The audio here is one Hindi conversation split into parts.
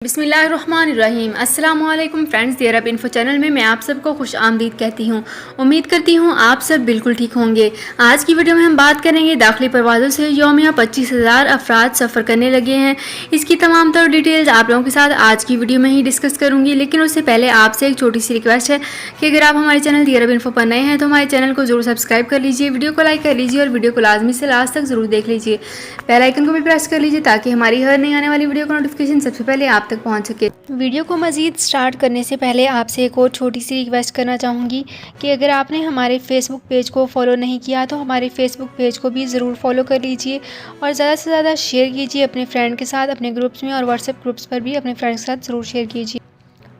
बिस्मिल्लाहिर्रहमानिर्रहीम। अस्सलाम वालेकुम फ्रेंड्स, दी अरब इन्फो चैनल में मैं आप सबको खुश आमदीद कहती हूँ। उम्मीद करती हूँ आप सब बिल्कुल ठीक होंगे। आज की वीडियो में हम बात करेंगे दाखिली परवाज़ों से यौमिया 25,000 अफराद सफ़र करने लगे हैं। इसकी तमाम तर डिटेल्स आप लोगों के साथ आज की वीडियो में ही डिस्कस करूँगी, लेकिन उससे पहले आपसे एक छोटी सी रिक्वेस्ट है कि अगर आप हमारे चैनल दी अरब इन्फो पर नए हैं तो हमारे चैनल को जरूर सब्सक्राइब कर लीजिए, वीडियो को लाइक कर लीजिए और वीडियो को लाजमी से लास्ट तक जरूर देख लीजिए। बेल आइकन को भी प्रेस कर लीजिए ताकि हमारी हर नई आने वाली वीडियो का नोटिफिकेशन सबसे पहले आप तक पहुंच सके। वीडियो को मज़ीद स्टार्ट करने से पहले आपसे एक और छोटी सी रिक्वेस्ट करना चाहूँगी कि अगर आपने हमारे फेसबुक पेज को फॉलो नहीं किया तो हमारे फेसबुक पेज को भी ज़रूर फॉलो कर लीजिए और ज़्यादा से ज़्यादा शेयर कीजिए अपने फ्रेंड के साथ, अपने ग्रुप्स में और व्हाट्सएप ग्रुप्स पर भी अपने फ्रेंड्स के साथ ज़रूर शेयर कीजिए।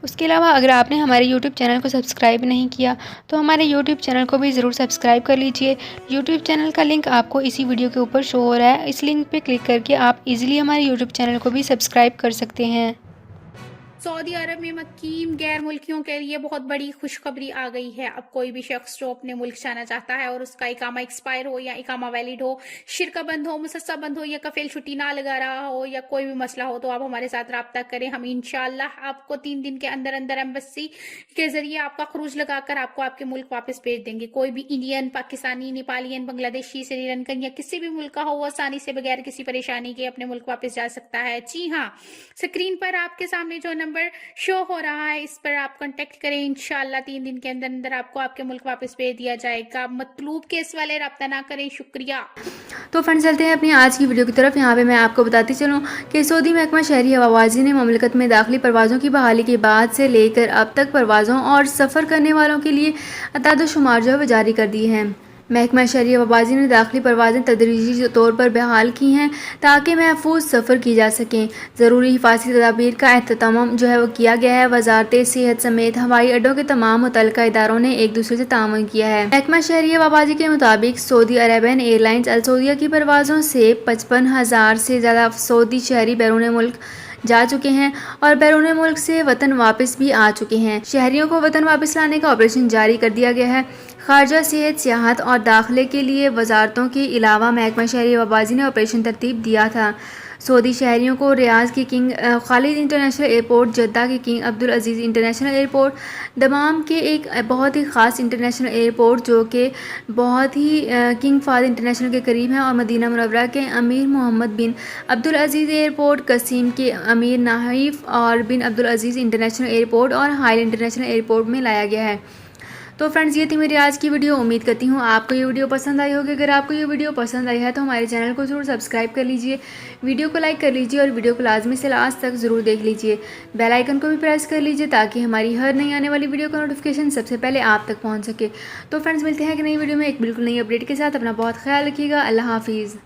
उसके अलावा अगर आपने हमारे यूट्यूब चैनल को सब्सक्राइब नहीं किया तो हमारे यूट्यूब चैनल को भी ज़रूर सब्सक्राइब कर लीजिए। यूट्यूब चैनल का लिंक आपको इसी वीडियो के ऊपर शो हो रहा है, इस लिंक पे क्लिक करके आप इजीली हमारे यूट्यूब चैनल को भी सब्सक्राइब कर सकते हैं। सऊदी अरब में मुकीम गैर मुल्कियों के लिए बहुत बड़ी खुशखबरी आ गई है। अब कोई भी शख्स जो अपने मुल्क जाना चाहता है और उसका इकामा एक्सपायर हो या इकामा वैलिड हो, शिरका बंद हो, मुसस्सा बंद हो या कफील छुट्टी ना लगा रहा हो या कोई भी मसला हो तो आप हमारे साथ रब्ता करें। हम इंशाल्लाह आपको 3 दिन के अंदर अंदर एम्बेसी के जरिए आपका खरूज लगाकर आपको आपके मुल्क वापस भेज देंगे। कोई भी इंडियन, पाकिस्तानी, नेपालियन, बांग्लादेशी, श्रीलंकन या किसी भी मुल्क का हो वो आसानी से बगैर किसी परेशानी के अपने मुल्क वापस जा सकता है। जी हाँ, स्क्रीन पर आपके सामने जो नंबर शो हो रहा है इस पर आप कांटेक्ट करें। इंशाल्लाह 3 दिन के अंदर अंदर आपको आपके मुल्क वापस भेज दिया जाएगा। मतलूब केस वाले रब्ता ना करें। शुक्रिया। तो फ्रेंड्स, चलते हैं अपनी आज की वीडियो की तरफ। यहाँ पे मैं आपको बताती चलूँ कि सऊदी महकमा शहरी हवाबाजी ने मुमलिकत में दाखिली परवाज़ों की बहाली के बाद से लेकर अब तक परवाज़ों और सफ़र करने वालों के लिए अताद शुमार जो है जारी कर दी है। महकमा शहरी हवाबाजी ने दाखिली परवाज़ें तदरीजी तौर पर बहाल की हैं ताकि महफूज सफ़र की जा सकें। ज़रूरी हिफाजती तदाबीर का एहतमाम जो है वो किया गया है। वजारत सेहत समेत हवाई अड्डों के तमाम मुतल्लिका इदारों ने एक दूसरे से ताउन किया है। महकमा शहरी हवाबाजी के मुताबिक सऊदी अरेबियन एयरलाइंस अल सऊदिया की परवाज़ों से 55,000 से ज़्यादा सऊदी शहरी बैरून मुल्क जा चुके हैं और बैरून मुल्क से वतन वापस भी आ चुके हैं। शहरियों को वतन वापस लाने का ऑपरेशन जारी कर दिया गया है। खारजा, सेहत, सियाहत और दाखिले के लिए वजारतों के अलावा महकमा शहरी हवाबाजी ने ऑपरेशन तरतीब दिया था। सऊदी शहरियों को रियाज के King Khalid international airport, Jeddah के King Abdul Aziz international airport, Dammam के एक बहुत ही ख़ास इंटरनेशनल एयरपोर्ट जो कि बहुत ही किंग फाद इंटरनेशनल के करीब है, और मदीना मुनव्वरा के अमीर मोहम्मद बिन अब्दुल अजीज़ एयरपोर्ट, कसीम के अमीर नाहिफ और बिन अब्दुल अजीज़ इंटरनेशनल एयरपोर्ट और हाइल इंटरनेशनल एयरपोर्ट में लाया गया है। तो फ्रेंड्स, ये थी मेरी आज की वीडियो। उम्मीद करती हूँ आपको ये वीडियो पसंद आई होगी। अगर आपको ये वीडियो पसंद आई है तो हमारे चैनल को ज़रूर सब्सक्राइब कर लीजिए, वीडियो को लाइक कर लीजिए और वीडियो को लाजमी से लास्ट तक ज़रूर देख लीजिए। बेल आइकन को भी प्रेस कर लीजिए ताकि हमारी हर नई आने वाली वीडियो का नोटिफिकेशन सबसे पहले आप तक पहुँच सके। तो फ्रेंड्स, मिलते हैं एक नई वीडियो में एक बिल्कुल नई अपडेट के साथ। अपना बहुत ख्याल रखिएगा। अल्लाह हाफिज़।